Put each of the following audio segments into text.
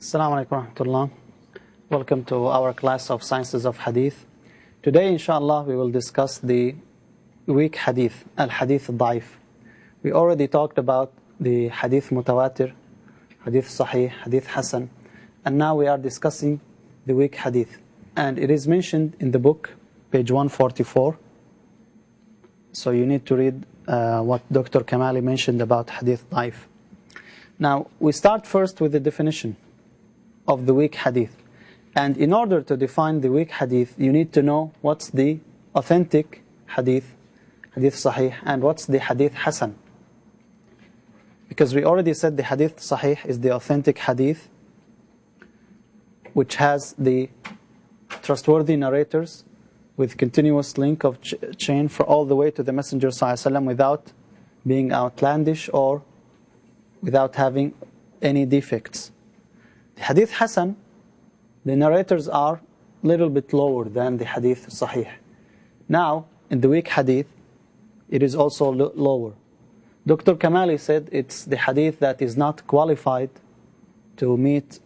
Assalamu alaikum wa rahmatullah. Welcome to our class of Sciences of Hadith. Today, inshallah, we will discuss the weak hadith, al-hadith al-da'if. We already talked about the hadith mutawatir, hadith sahih, hadith hasan, and now we are discussing the weak hadith. And it is mentioned in the book, page 144. So you need to read what Dr. Kamali mentioned about hadith da'if. Now, we start first with the definition of the weak hadith. And in order to define the weak hadith, you need to know what's the authentic hadith, hadith sahih, and what's the hadith hasan. Because we already said the hadith sahih is the authentic hadith, which has the trustworthy narrators with continuous link of chain for all the way to the Messenger ﷺ without being outlandish or without having any defects. The hadith hasan, the narrators are a little bit lower than the hadith sahih. Now, in the weak hadith, it is also lower. Dr. Kamali said it's the hadith that is not qualified to meet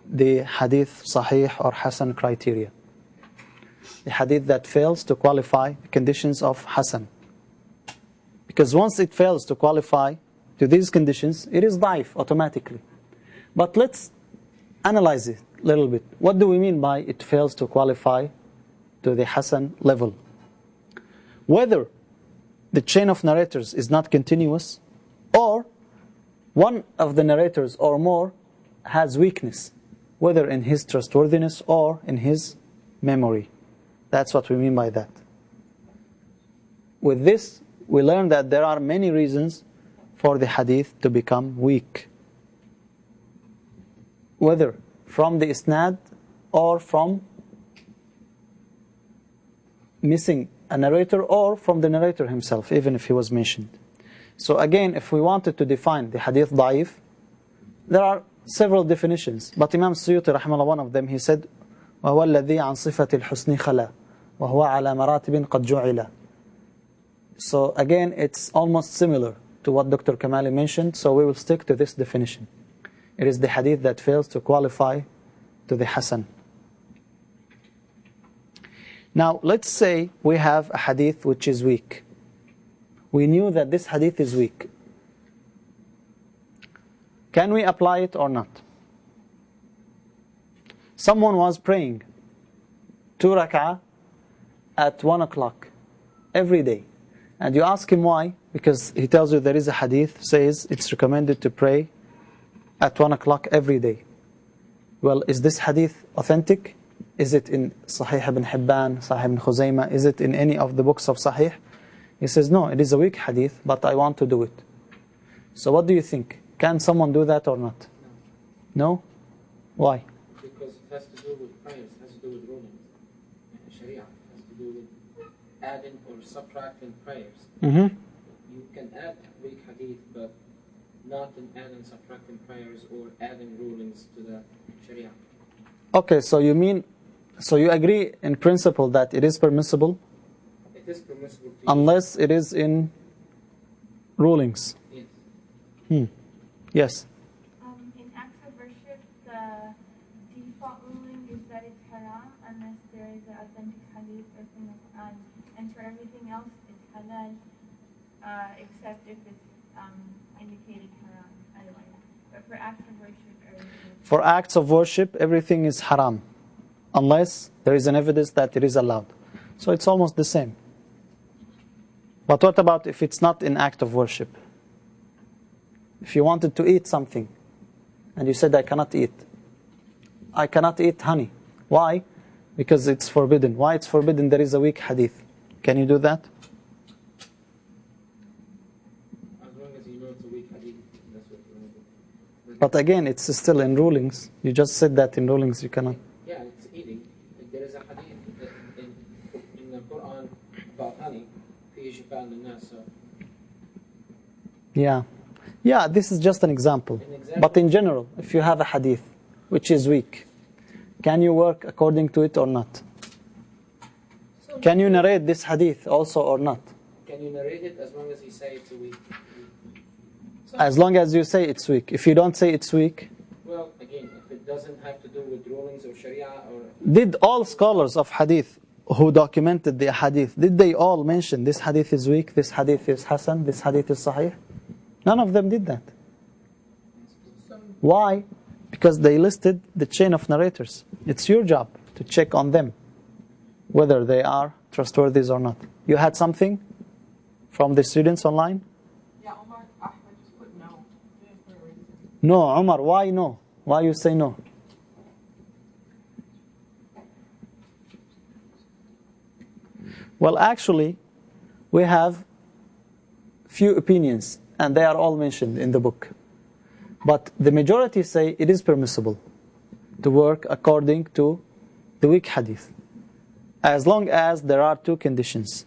the hadith sahih or hasan criteria. The hadith that fails to qualify the conditions of hasan. Because once it fails to qualify to these conditions, it is da'if automatically. But let's analyze it a little bit. What do we mean by it fails to qualify to the hasan level? Whether the chain of narrators is not continuous, or one of the narrators or more has weakness, whether in his trustworthiness or in his memory. That's what we mean by that. With this, we learn that there are many reasons for the hadith to become weak, whether from the isnad or from missing a narrator or from the narrator himself, even if he was mentioned. So again, if we wanted to define the hadith da'if, there are several definitions. But Imam Suyuti, rahimahullah, one of them, he said, وَهُوَ الَّذِي عَنْ صِفَةِ الْحُسْنِ خَلَى وَهُوَ عَلَى مَرَاتِبٍ قَدْ جُعِلَ. So again, it's almost similar to what Dr. Kamali mentioned, so we will stick to this definition. It is the hadith that fails to qualify to the hasan. Now, let's say we have a hadith which is weak. We knew that this hadith is weak. Can we apply it or not? Someone was praying 2 rak'ah at 1 o'clock every day. And you ask him why, because he tells you there is a hadith says it's recommended to pray at 1 o'clock every day. Well, is this hadith authentic? Is it in Sahih ibn Hibban, Sahih ibn Khuzaymah? Is it in any of the books of Sahih? He says, no, it is a weak hadith, but I want to do it. So what do you think? Can someone do that or not? No? Why? Because it has to do with prayers, it has to do with rulings. Sharia has to do with adding or subtracting prayers. You can add weak hadith, but not in adding, subtracting prayers or adding rulings to the Sharia. Okay, so you mean, so you agree in principle that it is permissible? It is permissible to unless it is in rulings? Yes. Yes. In acts of worship, the default ruling is that it's haram unless there is an authentic hadith or from the Quran. And for everything else, it's halal, except if it's indicated haram otherwise. But for acts of worship, for acts of worship, everything is haram, unless there is an evidence that it is allowed. So it's almost the same. But what about if it's not an act of worship? If you wanted to eat something, and you said, I cannot eat. I cannot eat honey. Why? Because it's forbidden. Why it's forbidden? There is a weak hadith. Can you do that? But again, it's still in rulings. You just said that in rulings you cannot. Yeah, it's eating. There is a hadith in the Quran about honey. Yeah. Yeah, this is just an example. But in general, if you have a hadith which is weak, can you work according to it or not? Can you narrate this hadith also or not? Can you narrate it as long as you say it's a weak? As long as you say it's weak. If you don't say it's weak, well, again, if doesn't have to do with rulings or Sharia or... Did all scholars of hadith who documented the hadith, did they all mention this hadith is weak, this hadith is hasan, this hadith is sahih? None of them did that. Why? Because they listed the chain of narrators. It's your job to check on them, whether they are trustworthy or not. You had something from the students online? Yeah, Omar, Ahmed just put no. No, Umar, why no? Why you say no? Well, actually, we have few opinions, and they are all mentioned in the book. But the majority say it is permissible to work according to the weak hadith, as long as there are two conditions.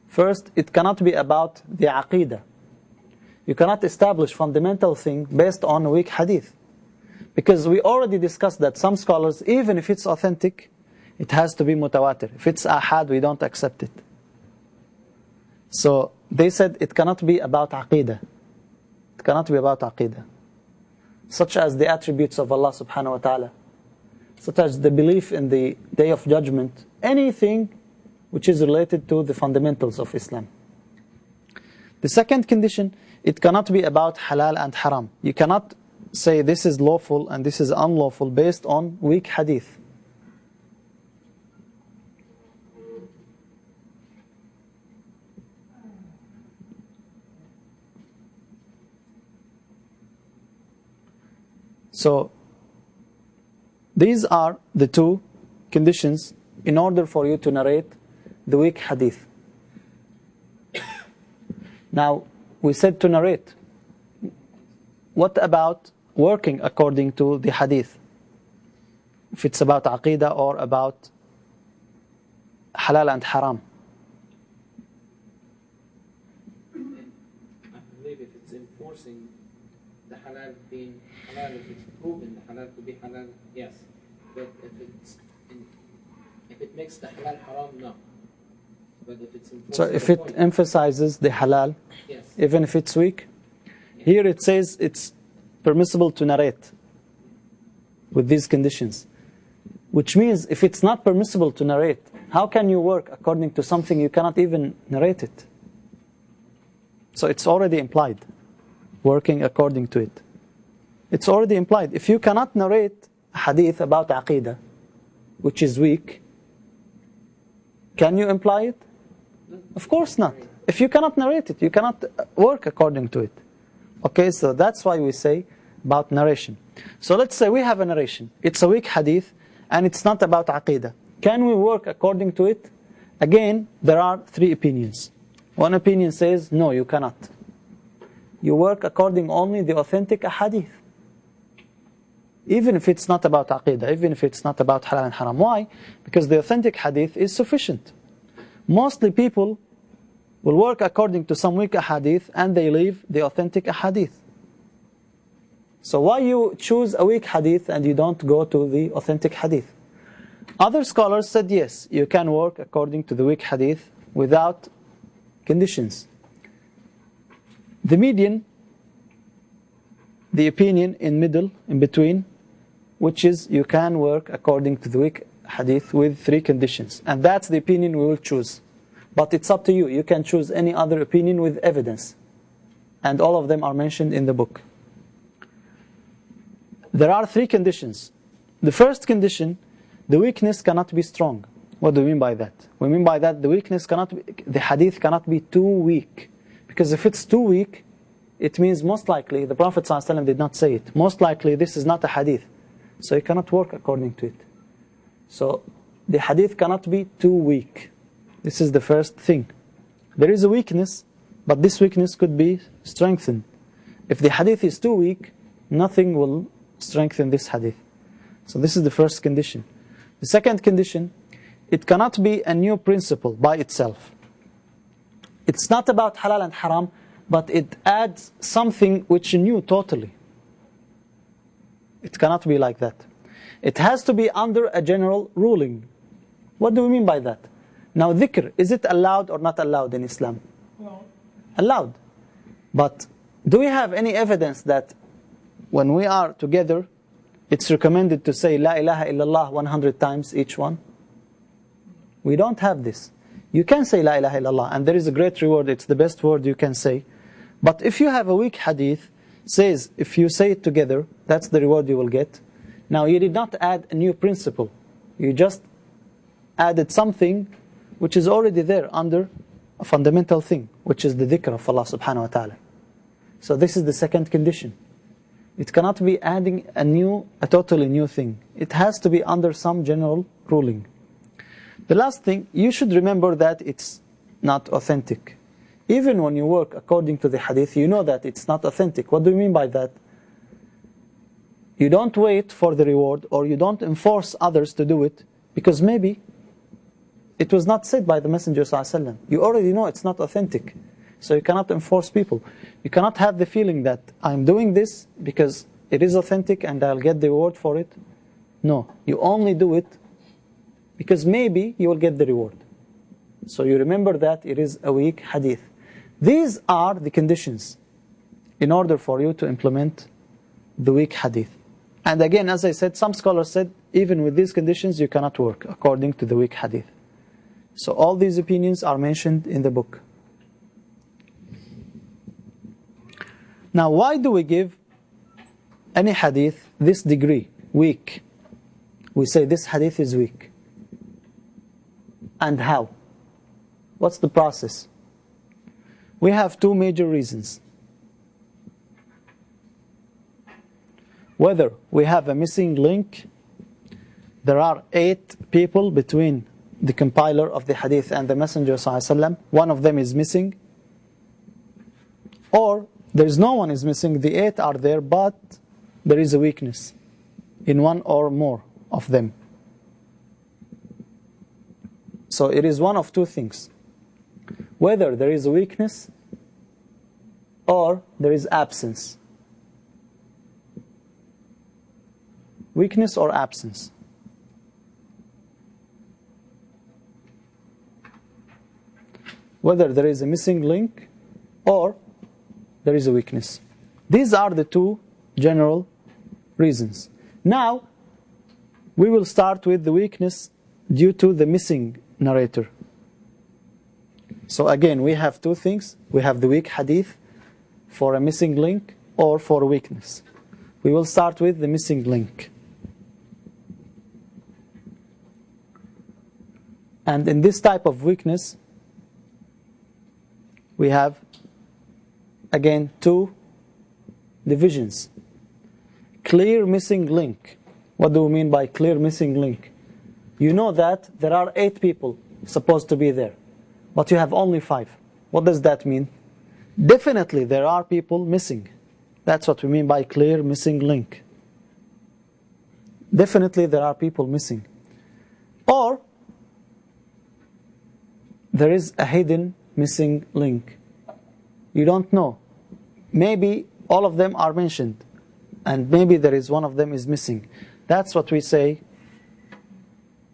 First, it cannot be about the aqidah. You cannot establish fundamental thing based on a weak hadith. Because we already discussed that some scholars, even if it's authentic, it has to be mutawatir. If it's ahad, we don't accept it. So they said it cannot be about aqidah. It cannot be about aqidah. Such as the attributes of Allah subhanahu wa ta'ala. Such as the belief in the Day of Judgment. Anything which is related to the fundamentals of Islam. The second condition, it cannot be about halal and haram. You cannot say this is lawful and this is unlawful based on weak hadith. So, these are the two conditions in order for you to narrate the weak hadith. Now, we said to narrate. What about working according to the hadith? If it's about aqidah or about halal and haram. I believe if it's enforcing the halal being halal, if it's proven the halal to be halal, yes. But if it makes the halal haram, no. But if it's so if it emphasizes the halal, yes, even if it's weak, here it says it's permissible to narrate with these conditions. Which means if it's not permissible to narrate, how can you work according to something you cannot even narrate it? So it's already implied, working according to it. It's already implied. If you cannot narrate a hadith about aqidah, which is weak, can you imply it? Of course not. If you cannot narrate it, you cannot work according to it. Okay, so that's why we say about narration. So let's say we have a narration. It's a weak hadith, and it's not about aqidah. Can we work according to it? Again, there are three opinions. One opinion says, no, you cannot. You work according only the authentic hadith. Even if it's not about aqidah, even if it's not about halal and haram. Why? Because the authentic hadith is sufficient. Mostly people will work according to some weak hadith and they leave the authentic hadith. So why you choose a weak hadith and you don't go to the authentic hadith? Other scholars said yes, you can work according to the weak hadith without conditions. The median, the opinion in middle, in between, which is you can work according to the weak hadith with three conditions. And that's the opinion we will choose. But it's up to you. You can choose any other opinion with evidence. And all of them are mentioned in the book. There are three conditions. The first condition, the weakness cannot be strong. What do we mean by that? We mean by that the weakness cannot be, the hadith cannot be too weak. Because if it's too weak, it means most likely, the Prophet ﷺ did not say it, most likely this is not a hadith. So you cannot work according to it. So the hadith cannot be too weak. This is the first thing. There is a weakness, but this weakness could be strengthened. If the hadith is too weak, nothing will strengthen this hadith. So this is the first condition. The second condition, it cannot be a new principle by itself. It's not about halal and haram, but it adds something which is new totally. It cannot be like that. It has to be under a general ruling. What do we mean by that? Now dhikr, is it allowed or not allowed in Islam? No. Allowed. But do we have any evidence that when we are together it's recommended to say La ilaha illallah 100 times each one? We don't have this. You can say La ilaha illallah, and there is a great reward. It's the best word you can say. But if you have a weak hadith, says if you say it together, that's the reward you will get. Now you did not add a new principle. You just added something which is already there under a fundamental thing, which is the dhikr of Allah subhanahu wa ta'ala. So this is the second condition. It cannot be adding a totally new thing. It has to be under some general ruling. The last thing, you should remember that it's not authentic. Even when you work according to the hadith, you know that it's not authentic. What do you mean by that? You don't wait for the reward, or you don't enforce others to do it, because maybe it was not said by the Messenger ﷺ. You already know it's not authentic. So you cannot enforce people. You cannot have the feeling that I'm doing this because it is authentic and I'll get the reward for it. No, you only do it because maybe you will get the reward. So you remember that it is a weak hadith. These are the conditions in order for you to implement the weak hadith. And again, as I said, some scholars said even with these conditions you cannot work according to the weak hadith. So all these opinions are mentioned in the book. Now, why do we give any hadith this degree, weak? We say this hadith is weak. And how? What's the process? We have two major reasons. Whether we have a missing link, there are 8 people between the compiler of the hadith and the Messenger ﷺ. One of them is missing. Or there is no one is missing. The 8 are there, but there is a weakness in one or more of them. So it is one of two things. Whether there is a weakness or there is absence. Weakness or absence. Whether there is a missing link or there is a weakness. These are the two general reasons. Now, we will start with the weakness due to the missing narrator. So again, we have two things. We have the weak hadith for a missing link or for a weakness. We will start with the missing link. And in this type of weakness, we have, again, two divisions. Clear missing link. What do we mean by clear missing link? You know that there are 8 people supposed to be there, but you have only 5. What does that mean? Definitely there are people missing. That's what we mean by clear missing link. Definitely there are people missing. Or there is a hidden missing link. You don't know. Maybe all of them are mentioned, and maybe there is one of them is missing. That's what we say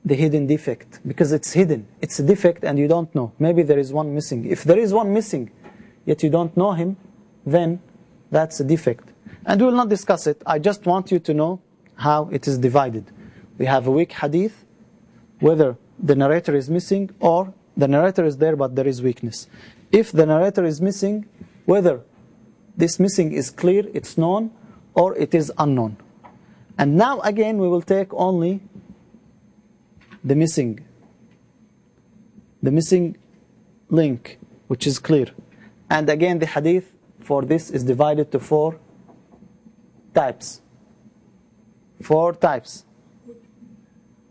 the hidden defect, because it's hidden. It's a defect and you don't know. Maybe there is one missing. If there is one missing, yet you don't know him, then that's a defect. And we will not discuss it. I just want you to know how it is divided. We have a weak hadith, whether the narrator is missing or the narrator is there but there is weakness. If the narrator is missing, whether this missing is clear, it's known, or it is unknown. And now again we will take only the missing link, which is clear. And again the hadith for this is divided to 4 types. 4 types.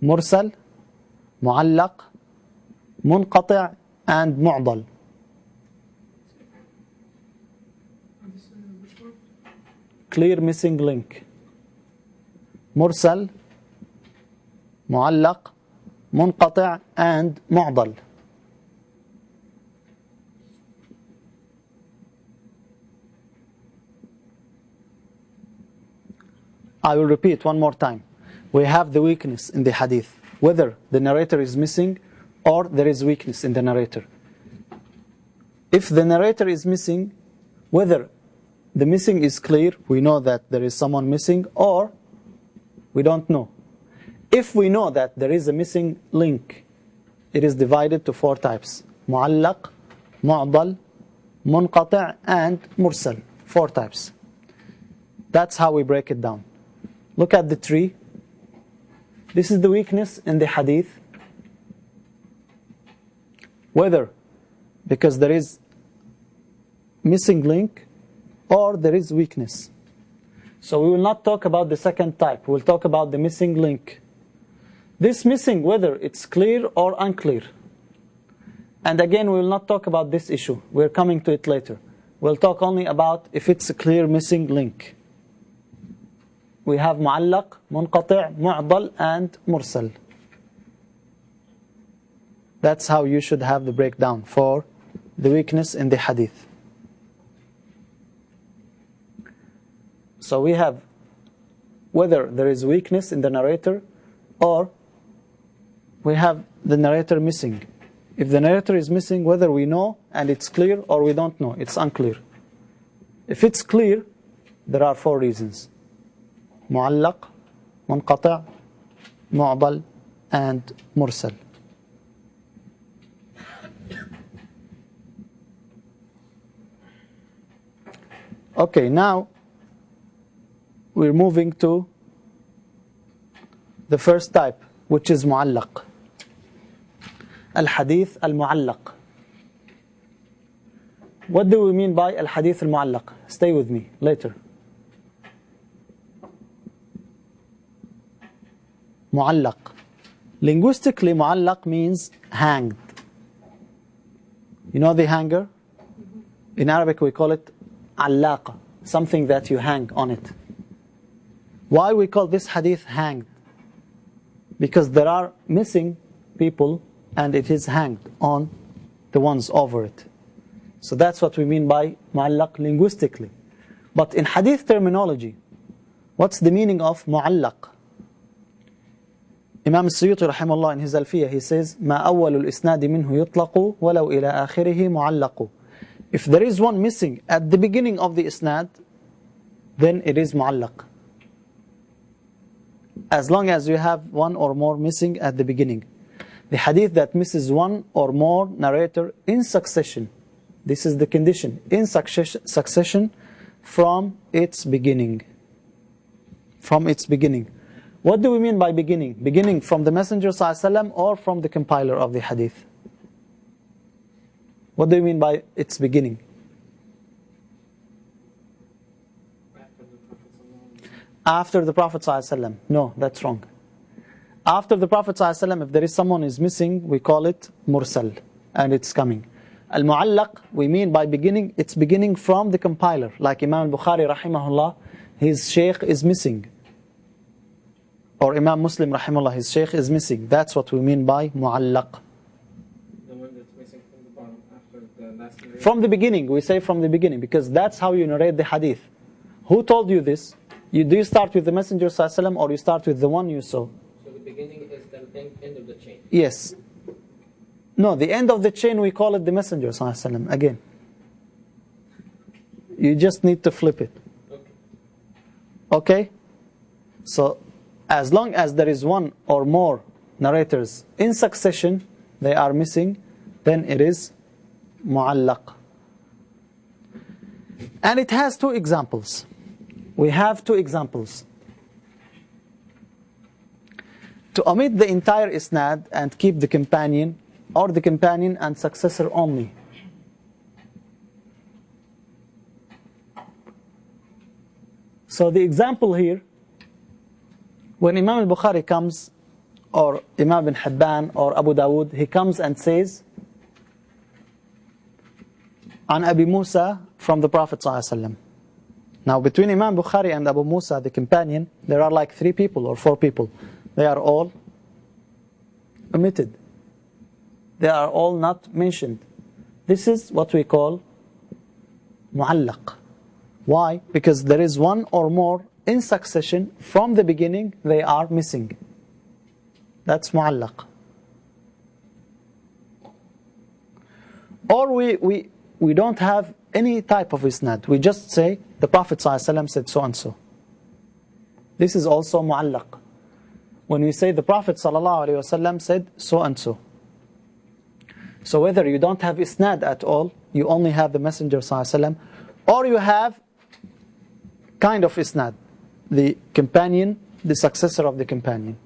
Mursal, Mu'allaq, Munqati' and Mu'dal. Clear missing link. Mursal, Mu'allaq, Munqati' and Mu'dal. I will repeat one more time. We have the weakness in the hadith, whether the narrator is missing or there is weakness in the narrator. If the narrator is missing, whether the missing is clear, we know that there is someone missing, or We don't know. If we know that there is a missing link, it is divided to 4 types. Mu'allaq, mu'dal, munqati' and mursal. 4 types. That's how we break it down. Look at the tree. This is the weakness in the hadith. Whether because there is missing link or there is weakness. So we will not talk about the second type. We'll talk about the missing link. This missing, whether it's clear or unclear. And again, we will not talk about this issue. We're coming to it later. We'll talk only about if it's a clear missing link. We have mu'allaq, munqati', mu'dal, and mursal. That's how you should have the breakdown for the weakness in the hadith. So we have whether there is weakness in the narrator or we have the narrator missing. If the narrator is missing, whether we know and it's clear or we don't know, it's unclear. If it's clear, there are 4 reasons. Mu'allaq, munqati', mu'dal, and mursal. Okay, now we're moving to the first type, which is mu'allaq. Al-hadith al-mu'allaq. What do we mean by al-hadith al-mu'allaq? Stay with me later. Mu'allaq. Linguistically, mu'allaq means hanged. You know the hanger? In Arabic we call it allaqa, something that you hang on it. Why we call this hadith hanged? Because there are missing people and it is hanged on the ones over it. So that's what we mean by mu'allaq linguistically. But in hadith terminology, what's the meaning of mu'allaq? Imam Suyuti rahimahullah in his Alfiyah, he says, مَا أَوَّلُ الْإِسْنَادِ مِنْهُ يُطْلَقُ وَلَوْ إِلَى آخِرِهِ مُعَلَّقُ. If there is one missing at the beginning of the isnad, then it is mu'allaq. As long as you have one or more missing at the beginning. The hadith that misses one or more narrator in succession, this is the condition, in succession from its beginning. From its beginning. What do we mean by beginning? Beginning from the Messenger ﷺ or from the compiler of the hadith? What do you mean by its beginning? After the Prophet ﷺ. No, that's wrong. After the Prophet ﷺ, if there is someone is missing, we call it mursal, and it's coming. Al-mu'allaq, we mean by beginning, it's beginning from the compiler. Like Imam Bukhari rahimahullah, his sheikh is missing. Or Imam Muslim rahimahullah, his sheikh is missing. That's what we mean by mu'allaq. The one that's missing from the bottom after the last narration. From the beginning, we say from the beginning, because that's how you narrate the hadith. Who told you this? Do you start with the Messenger ﷺ or you start with the one you saw? So the beginning is the end of the chain. Yes. No, the end of the chain we call it the Messenger ﷺ again. You just need to flip it. Okay? So, as long as there is one or more narrators in succession, they are missing, then it is mu'allaq. And it has 2 examples. We have 2 examples. To omit the entire isnad and keep the companion, or the companion and successor only. So the example here, when Imam al-Bukhari comes, or Imam ibn Hibban, or Abu Dawood, he comes and says, An Abi Musa from the Prophet ﷺ. Now between Imam Bukhari and Abu Musa, the companion, there are like 3 people or 4 people. They are all omitted. They are all not mentioned. This is what we call mu'allaq. Why? Because there is one or more in succession from the beginning, they are missing. That's mu'allaq. Or we don't have any type of isnad. We just say the Prophet ﷺ said so and so. This is also mu'allaq. when we say the Prophet ﷺ said so and so. So whether you don't have isnad at all, you only have the Messenger ﷺ, or you have kind of isnad, the companion, the successor of the companion.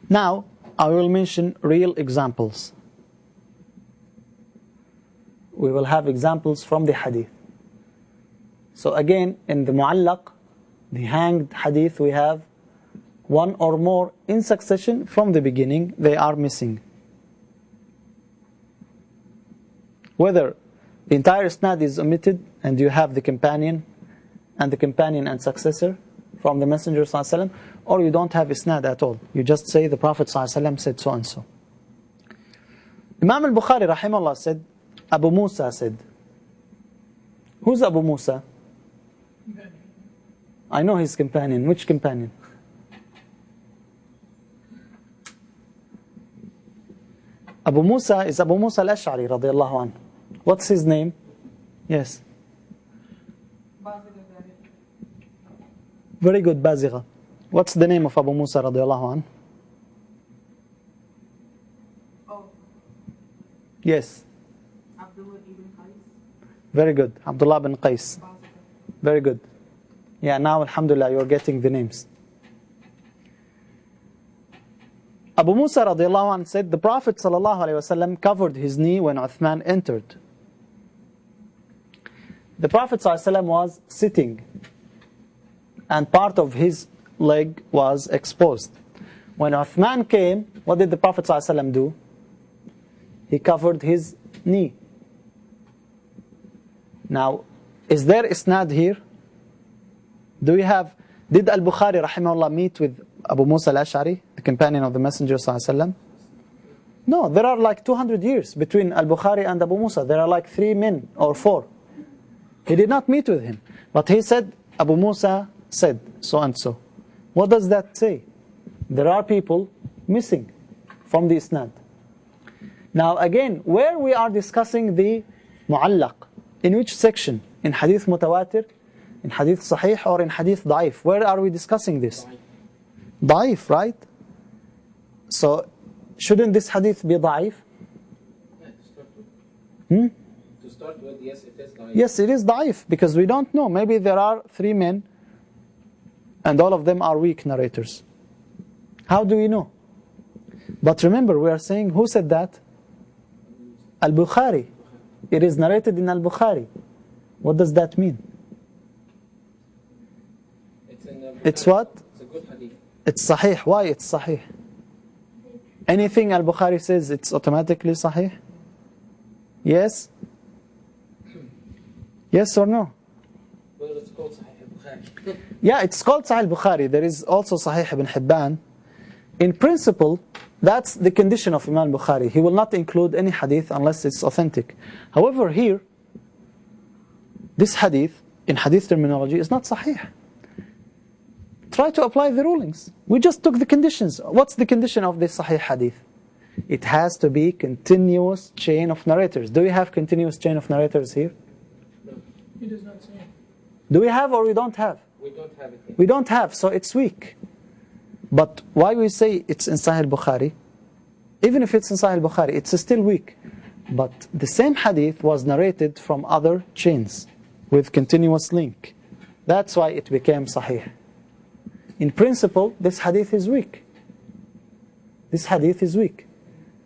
Now, I will mention real examples. We will have examples from the hadith. So again, in the mu'allaq, the hanged hadith, we have one or more in succession from the beginning, they are missing. Whether the entire isnad is omitted and you have the companion and successor from the Messenger ﷺ, or you don't have isnad at all. You just say the Prophet ﷺ said so and so. Imam al-Bukhari rahimahullah said, Abu Musa said. Who's Abu Musa? I know his companion. Which companion? Abu Musa is Abu Musa al-Ash'ari radiyallahu anhu. What's his name? Yes. Very good, Bazigha. What's the name of Abu Musa radiyallahu anhu? Oh. Yes. Abdullah ibn Qais. Very good. Abdullah ibn Qais. Very good. Yeah, now alhamdulillah you're getting the names. Abu Musa radiyallahu anhu said, the Prophet sallallahu alayhi wasallam covered his knee when Uthman entered. The Prophet sallallahu alayhi wasallam was sitting and part of his leg was exposed. When Uthman came, what did the Prophet sallallahu alayhi wasallam do? He covered his knee. Now, is there isnad here? Did Al-Bukhari rahimahullah meet with Abu Musa al-Ash'ari, the companion of the Messenger ﷺ? No, there are like 200 years between Al-Bukhari and Abu Musa. There are like 3 men or 4. He did not meet with him. But he said, Abu Musa said so and so. What does that say? There are people missing from the isnad. Now again, where we are discussing the mu'allaq, in which section? In hadith mutawatir, in hadith sahih, or in hadith da'if? Where are we discussing this? Da'if, right? So, shouldn't this hadith be da'if? Yeah, to start with, yes, it is da'if. Yes, it is da'if, because we don't know. Maybe there are 3 men, and all of them are weak narrators. How do we know? But remember, we are saying, who said that? Al-Bukhari. It is narrated in Al-Bukhari. What does that mean? It's what? It's a good hadith. It's sahih. Why it's sahih? Anything Al-Bukhari says, it's automatically sahih? Yes? Yes or no? Well, it's called Sahih al-Bukhari. Yeah, it's called Sahih al-Bukhari. There is also Sahih ibn Hibban. In principle, that's the condition of Imam Bukhari. He will not include any hadith unless it's authentic. However, here, this hadith, in hadith terminology, is not sahih. Try to apply the rulings. We just took the conditions. What's the condition of this sahih hadith? It has to be continuous chain of narrators. Do we have continuous chain of narrators here? No, he does not say. Do we have or we don't have? We don't have it here. We don't have, so it's weak. But why we say it's in Sahih Bukhari? Even if it's in Sahih Bukhari, it's still weak. But the same hadith was narrated from other chains with continuous link. That's why it became sahih. In principle, this hadith is weak. This hadith is weak.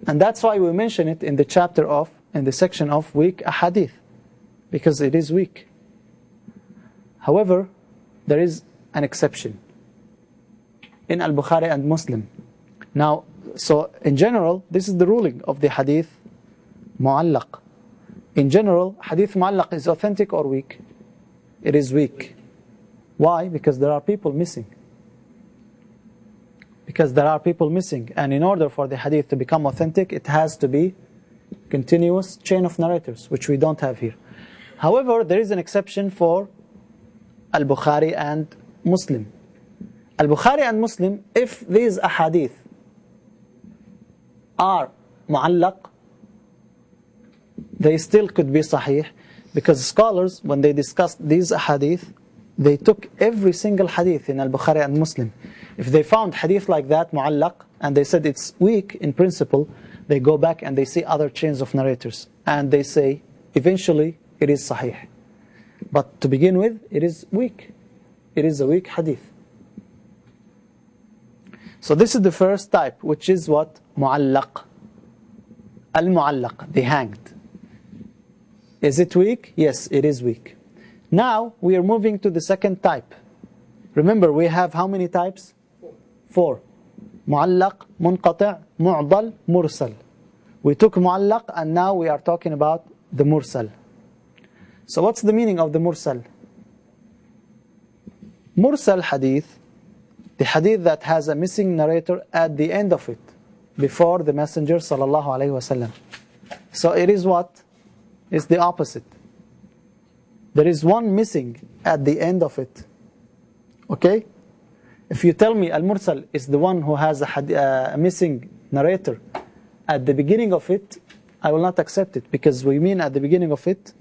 And that's why we mention it in the section of weak ahadith. Because it is weak. However, there is an exception in Al-Bukhari and Muslim. Now, so in general, this is the ruling of the hadith mu'allaq. In general, hadith mu'allaq is authentic or weak? It is weak. Why? Because there are people missing. Because there are people missing. And in order for the hadith to become authentic, it has to be continuous chain of narrators, which we don't have here. However, there is an exception for Al-Bukhari and Muslim. Al-Bukhari and Muslim, if these ahadith are mu'allaq, they still could be sahih. Because scholars, when they discussed these hadith, they took every single hadith in Al-Bukhari and Muslim. If they found hadith like that, mu'allaq, and they said it's weak in principle, they go back and they see other chains of narrators. And they say, eventually, it is sahih. But to begin with, it is weak. It is a weak hadith. So this is the first type, which is what? Mu'allaq. Al-mu'allaq, the hanged. Is it weak? Yes, it is weak. Now, we are moving to the second type. Remember, we have how many types? 4. Mu'allaq, munqati', mu'dal, mursal. We took mu'allaq and now we are talking about the mursal. So what's the meaning of the mursal? Mursal hadith, the hadith that has a missing narrator at the end of it, before the Messenger sallallahu alaihi wasallam. So it is what? It's the opposite. There is one missing at the end of it. Okay? If you tell me al-mursal is the one who has a missing narrator at the beginning of it, I will not accept it, because we mean at the beginning of it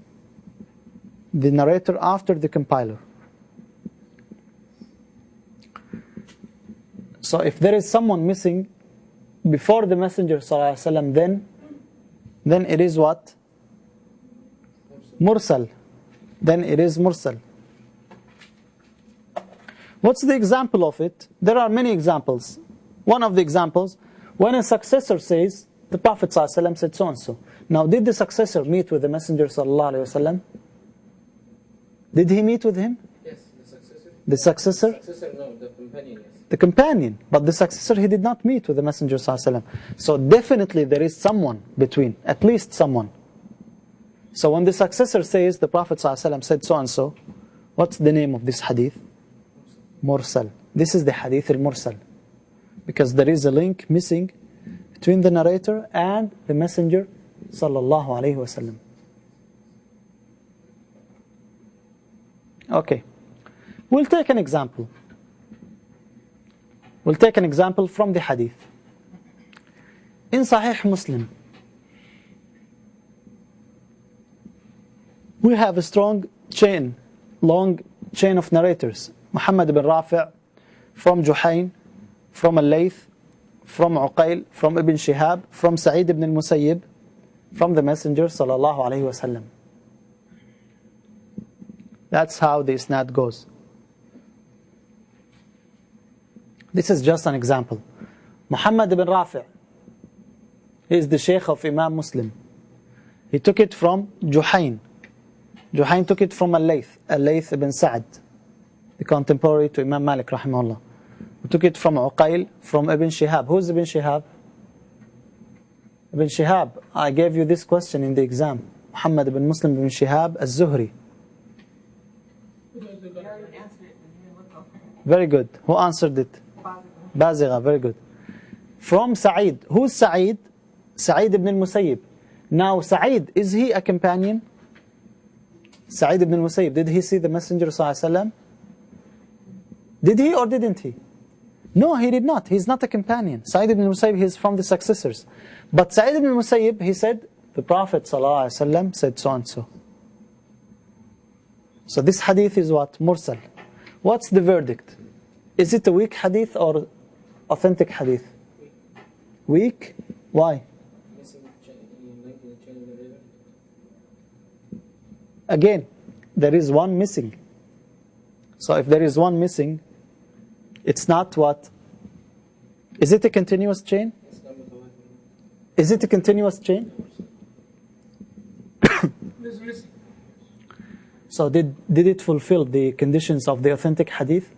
the narrator after the compiler. So if there is someone missing before the Messenger sallallahu alaihi wasallam, then it is what? Mursal. Then it is mursal. What's the example of it? There are many examples. One of the examples, when a successor says, the Prophet ﷺ said so and so. Now, did the successor meet with the Messenger ﷺ? Did he meet with him? Yes, the successor. The successor? The successor, no, the companion, yes. The companion. But the successor, he did not meet with the Messenger ﷺ. So definitely there is someone between, at least someone. So when the successor says, the Prophet ﷺ said so and so, what's the name of this hadith? Mursal. This is the hadith al-mursal. Because there is a link missing between the narrator and the Messenger sallallahu alaihi wasallam. Okay. We'll take an example. We'll take an example from the hadith. In Sahih Muslim, we have a strong chain, long chain of narrators. Muhammad ibn Rafi' from Juhayn, from Al-Layth, from Uqayl, from Ibn Shihab, from Sa'id ibn al-Musayyib, from the Messenger sallallahu alayhi wasallam. That's how the isnad goes. This is just an example. Muhammad ibn Rafi' is the sheikh of Imam Muslim. He took it from Juhayn. Juhayn took it from Al-Layth, Al-Layth ibn Sa'd, the contemporary to Imam Malik rahimahullah. We took it from Uqayl, from Ibn Shihab. Who's Ibn Shihab? Ibn Shihab, I gave you this question in the exam. Muhammad ibn Muslim ibn Shihab az-Zuhri. Very good. Who answered it? Bazigha, very good. From Sa'id. Who's Sa'id? Sa'id ibn al-Musayyib. Now Sa'id, is he a companion? Sa'id ibn al-Musayyib, did he see the Messenger sallallahu alaihi wasallam? Did he or didn't he? No, he did not. He's not a companion. Sa'id ibn al-Musayyib, he's from the successors. But Sa'id ibn al-Musayyib, he said, the Prophet ﷺ said so and so. So this hadith is what? Mursal. What's the verdict? Is it a weak hadith or authentic hadith? Weak? Why? Again, there is one missing. So if there is one missing, it's not what? Is it a continuous chain? Is it a continuous chain? So did it fulfill the conditions of the authentic hadith?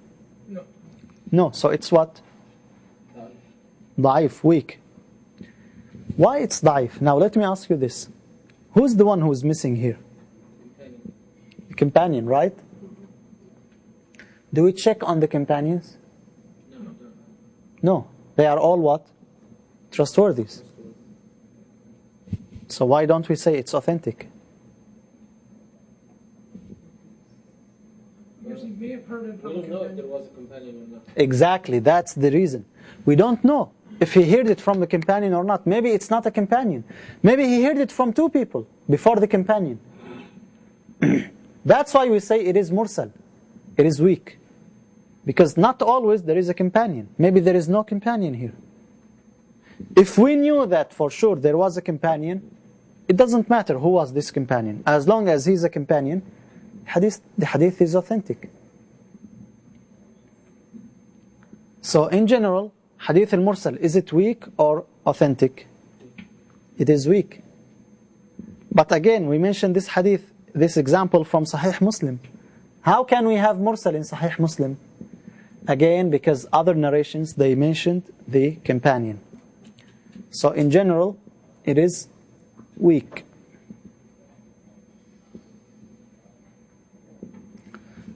No. No, so it's what? Da'if, weak. Why it's da'if? Now let me ask you this. Who's the one who's missing here? The companion, right? Do we check on the companions? No. They are all what? Trustworthy. So why don't we say it's authentic? We don't know if there was a companion or not. Exactly, that's the reason. We don't know if he heard it from the companion or not. Maybe it's not a companion. Maybe he heard it from two people before the companion. That's why we say it is mursal. It is weak. Because not always there is a companion. Maybe there is no companion here. If we knew that for sure there was a companion, it doesn't matter who was this companion. As long as he's a companion, the hadith is authentic. So in general, hadith al-mursal, is it weak or authentic? It is weak. But again, we mentioned this hadith, this example from Sahih Muslim. How can we have mursal in Sahih Muslim? Again, because other narrations, they mentioned the companion. So in general, it is weak.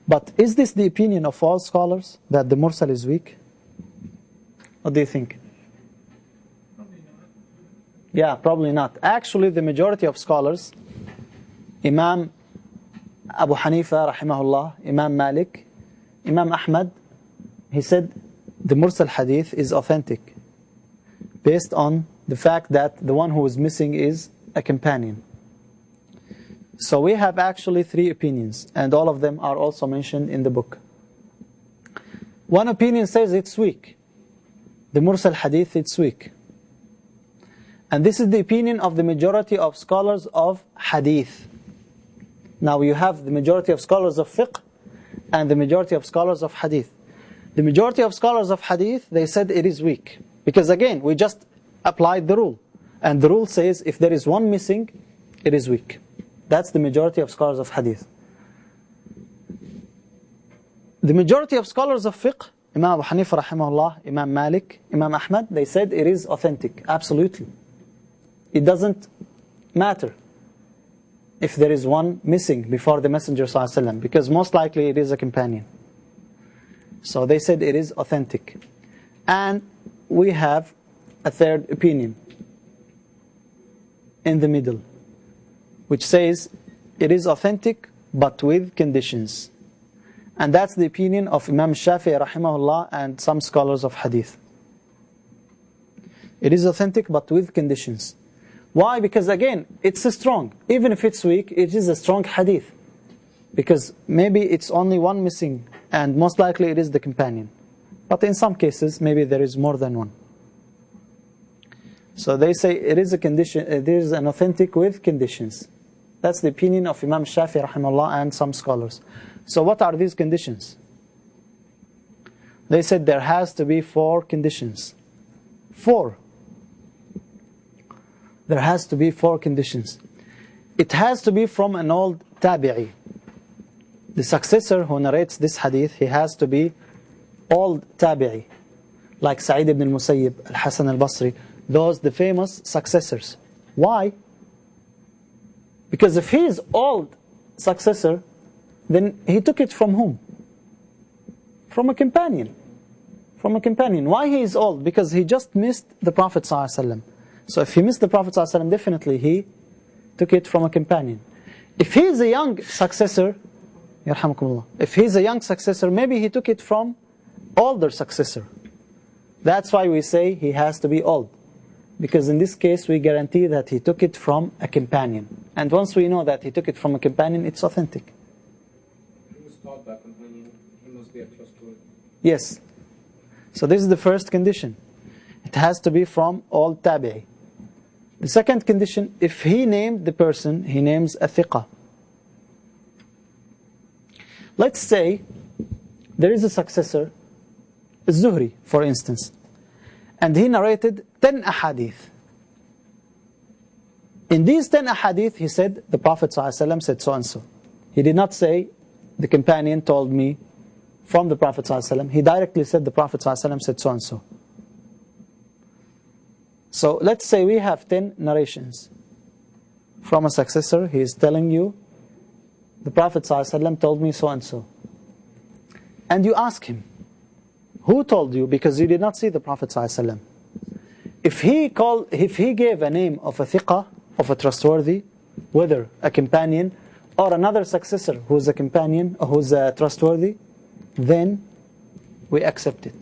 But is this the opinion of all scholars, that the mursal is weak? What do you think? Probably not. Yeah, probably not. Actually, the majority of scholars, Imam Abu Hanifa, rahimahullah, Imam Malik, Imam Ahmad, he said the mursal hadith is authentic, based on the fact that the one who is missing is a companion. So we have actually 3 opinions, and all of them are also mentioned in the book. One opinion says it's weak. The mursal hadith, it's weak. And this is the opinion of the majority of scholars of hadith. Now you have the majority of scholars of fiqh and the majority of scholars of hadith. The majority of scholars of hadith, they said it is weak. Because again, we just applied the rule. And the rule says if there is one missing, it is weak. That's the majority of scholars of hadith. The majority of scholars of fiqh, Imam Abu Hanifa rahimahullah, Imam Malik, Imam Ahmad, they said it is authentic, absolutely. It doesn't matter if there is one missing before the Messenger ﷺ, because most likely it is a companion. So they said it is authentic. And we have a third opinion in the middle, which says it is authentic but with conditions. And that's the opinion of Imam Shafi'i rahimahullah and some scholars of hadith. It is authentic but with conditions. Why? Because again, it's strong. Even if it's weak, it is a strong hadith. Because maybe it's only one missing, and most likely it is the companion. But in some cases, maybe there is more than one. So they say it is a condition, it is an authentic with conditions. That's the opinion of Imam Shafi'i rahimahullah and some scholars. So what are these conditions? They said there has to be 4 conditions. 4. There has to be 4 conditions. It has to be from an old tabi'i. The successor who narrates this hadith, he has to be old tabi'i. Like Sa'id ibn al-Musayyib, al-Hasan al-Basri, those the famous successors. Why? Because if he is old successor, then he took it from whom? From a companion. From a companion. Why he is old? Because he just missed the Prophet ﷺ. So if he missed the Prophet ﷺ, definitely he took it from a companion. If he is a young successor, yarhamukumullah, if he is a young successor, maybe he took it from older successor. That's why we say he has to be old. Because in this case, we guarantee that he took it from a companion. And once we know that he took it from a companion, it's authentic. He was taught by a companion, he must be a trustworthy. Yes. So this is the first condition. It has to be from old tabi'i. The second condition, if he named the person, he names a thiqah. Let's say there is a successor, Zuhri, for instance, and he narrated 10 ahadith. In these 10 ahadith, he said, the Prophet ﷺ said so and so. He did not say, the companion told me from the Prophet ﷺ. He directly said, the Prophet ﷺ said so and so. So let's say we have 10 narrations from a successor. He is telling you, the Prophet ﷺ told me so and so. And you ask him, who told you? Because you did not see the Prophet ﷺ. If he gave a name of a thiqah, of a trustworthy, whether a companion or another successor who is a companion or who is trustworthy, then we accept it.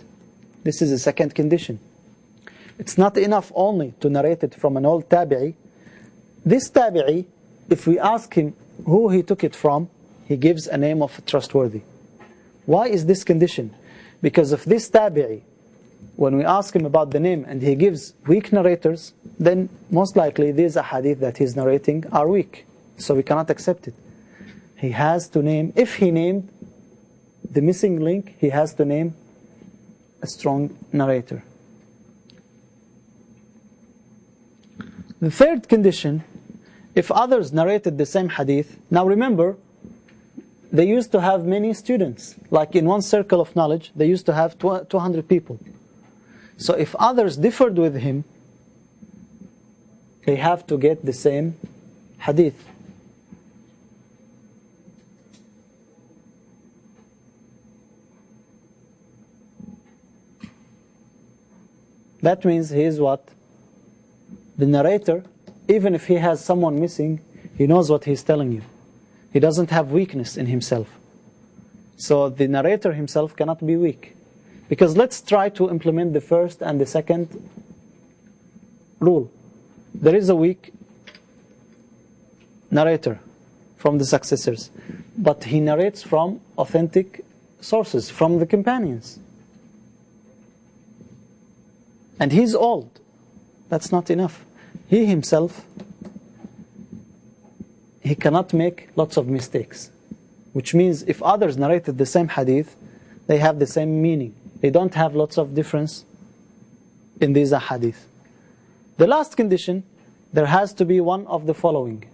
This is the second condition. It's not enough only to narrate it from an old tabi'i. This tabi'i, if we ask him who he took it from, he gives a name of trustworthy. Why is this condition? Because if this tabi'i, when we ask him about the name and he gives weak narrators, then most likely these ahadith that he's narrating are weak. So we cannot accept it. He has to name, if he named the missing link, he has to name a strong narrator. The third condition, if others narrated the same hadith, now remember, they used to have many students. Like in one circle of knowledge, they used to have 200 people. So if others differed with him, they have to get the same hadith. That means he is what? The narrator, even if he has someone missing, he knows what he's telling you. He doesn't have weakness in himself. So the narrator himself cannot be weak. Because let's try to implement the first and the second rule. There is a weak narrator from the successors, but he narrates from authentic sources, from the companions. And he's old. That's not enough. He himself, he cannot make lots of mistakes. Which means if others narrated the same hadith, they have the same meaning. They don't have lots of difference in these hadith. The last condition, there has to be one of the following.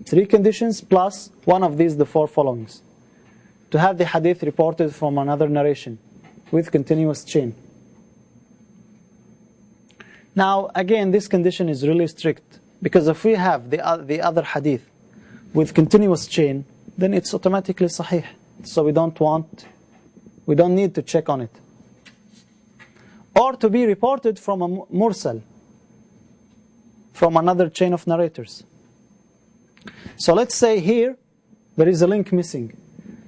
3 conditions plus one of these, the 4 followings. To have the hadith reported from another narration with continuous chain. Now, again, this condition is really strict, because if we have the other hadith with continuous chain, then it's automatically sahih. So we don't need to check on it. Or to be reported from a mursal, from another chain of narrators. So let's say here, there is a link missing.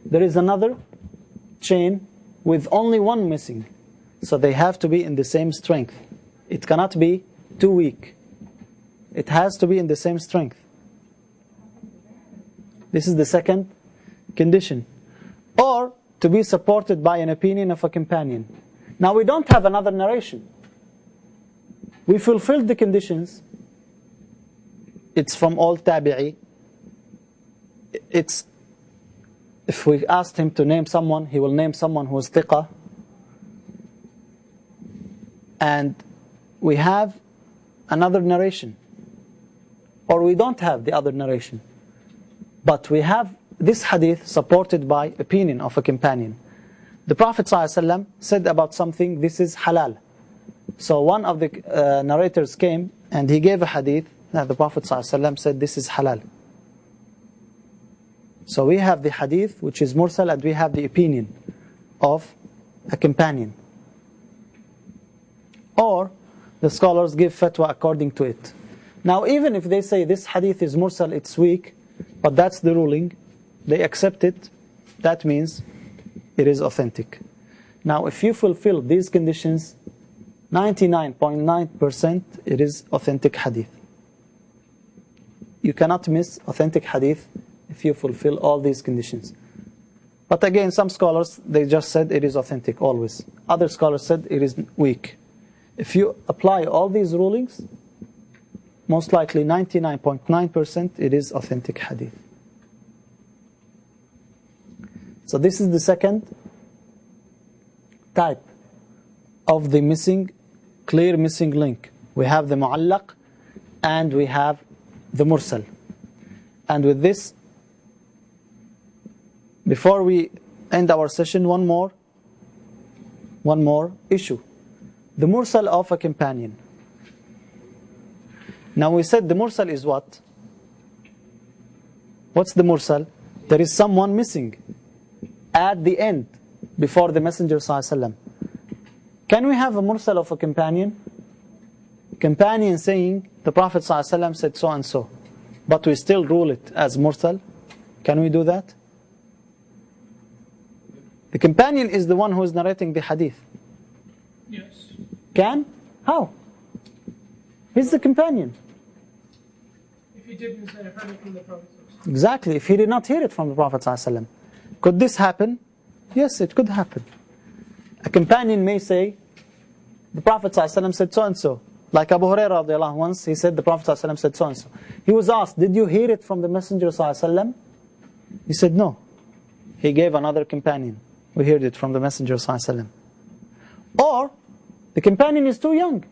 There is another chain with only one missing. So they have to be in the same strength. It cannot be too weak. It has to be in the same strength. This is the second condition. Or to be supported by an opinion of a companion. Now we don't have another narration. We fulfilled the conditions. It's from all tabi'i. If we asked him to name someone, he will name someone who is thiqah. And we have another narration. Or we don't have the other narration. But we have this hadith supported by opinion of a companion. The Prophet ﷺ said about something, this is halal. So one of the narrators came and he gave a hadith that the Prophet ﷺ said this is halal. So we have the hadith which is mursal, and we have the opinion of a companion. Or the scholars give fatwa according to it. Now even if they say this hadith is mursal, it's weak, but that's the ruling, they accept it, that means it is authentic. Now if you fulfill these conditions, 99.9% it is authentic hadith. You cannot miss authentic hadith if you fulfill all these conditions. But again, some scholars, they just said it is authentic always. Other scholars said it is weak. If you apply all these rulings, most likely 99.9% it is authentic hadith. So this is the second type of the missing, clear missing link. We have the mu'allaq and we have the mursal. And with this, before we end our session, one more issue. The mursal of a companion. Now we said the mursal is what? What's the mursal? There is someone missing at the end, before the Messenger ﷺ. Can we have a mursal of a companion? Companion saying, the Prophet ﷺ said so and so, but we still rule it as mursal? Can we do that? The companion is the one who is narrating the hadith. Yes. Can? How? He's the companion. If he didn't say, I heard it from the Prophet. Exactly. If he did not hear it from the Prophet ﷺ. Could this happen? Yes, it could happen. A companion may say, the Prophet ﷺ said so and so. Like Abu Hurairah radiallahu anhu, once he said the Prophet ﷺ said so and so. He was asked, did you hear it from the Messenger ﷺ? He said no. He gave another companion who heard it from the Messenger ﷺ. Or the companion is too young.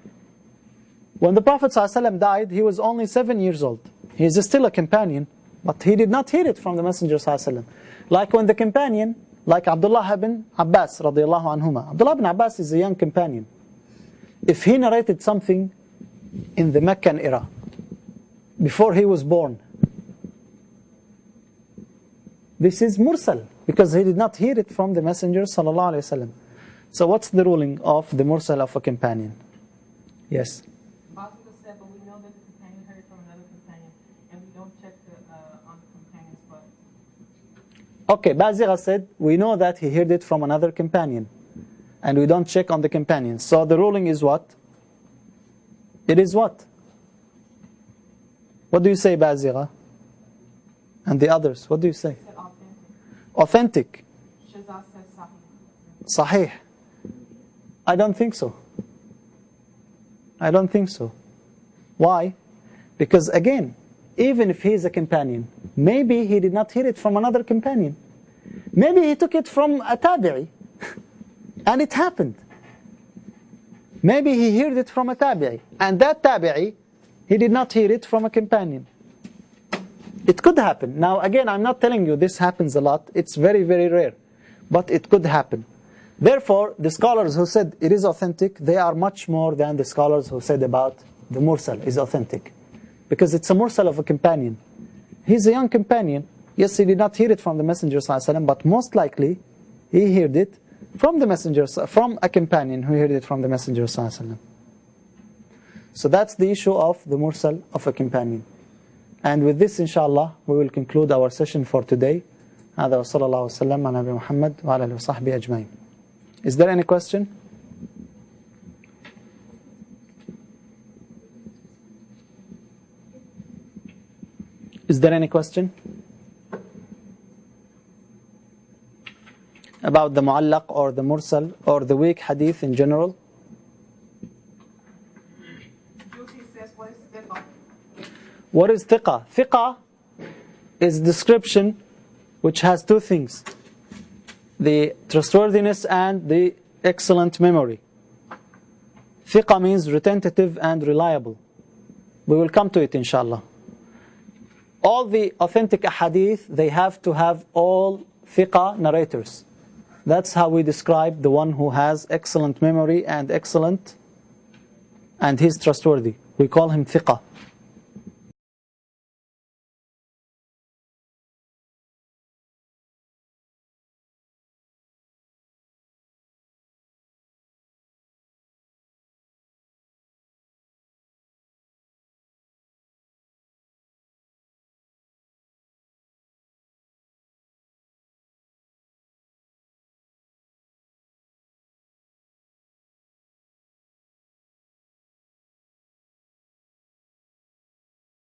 When the Prophet ﷺ died, he was only 7 years old. He is still a companion, but he did not hear it from the Messenger ﷺ. Like when the companion, like Abdullah ibn Abbas radiallahu anhuma. Abdullah ibn Abbas is a young companion. If he narrated something in the Meccan era, before he was born, this is mursal, because he did not hear it from the Messenger sallallahu alaihi wasallam. So what's the ruling of the mursal of a companion? Yes? Basil said, but we know that the companion heard from another companion, and we don't check on the companion's butt. Okay, Bazira said, we know that he heard it from another companion, and we don't check on the companion. So the ruling is what? It is what? What do you say, Bazira? And the others, what do you say? He said authentic. Authentic. Shazad said sahih. Sahih. I don't think so. I don't think so. Why? Because again, even if he is a companion, maybe he did not hear it from another companion. Maybe he took it from a tabi'i. And it happened. Maybe he heard it from a tabi'i. And that tabi'i, he did not hear it from a companion. It could happen. Now again, I'm not telling you this happens a lot. It's very, very rare. But it could happen. Therefore, the scholars who said it is authentic, they are much more than the scholars who said about the mursal is authentic. Because it's a mursal of a companion. He's a young companion. Yes, he did not hear it from the Messenger ﷺ, but most likely he heard it from the Messenger, from a companion who heard it from the Messenger ﷺ. So that's the issue of the mursal of a companion. And with this, inshallah, we will conclude our session for today. هذا وصلى الله وسلم على نبي محمد وعلى آله وصحبه أجمعين. Is there any question? Is there any question about the mu'allaq or the mursal or the weak hadith in general? Juicy says, what is thiqa? What is thiqa? Thiqa is description which has two things: the trustworthiness and the excellent memory. Thiqa means retentive and reliable. We will come to it inshallah. All the authentic ahadith, they have to have all thiqa narrators. That's how we describe the one who has excellent memory and excellent, and he's trustworthy. We call him thiqa.